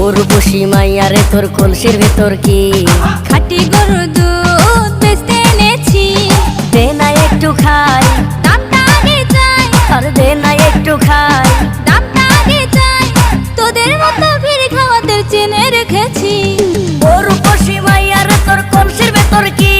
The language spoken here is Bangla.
উর্বশী মাইয়ারে তোর কলসির ভেতর কি খাঁটি গরুর দুধ বেচতে এনেছি। দে না একটু খাই, দামটা আগে চাই, আর দে না একটু খাই। দামটা আগে চাই, তোদের মতো ভিড় খাওয়াদের চেনে রেখেছি। উর্বশী মাইয়ারে তোর কলসির ভেতর কি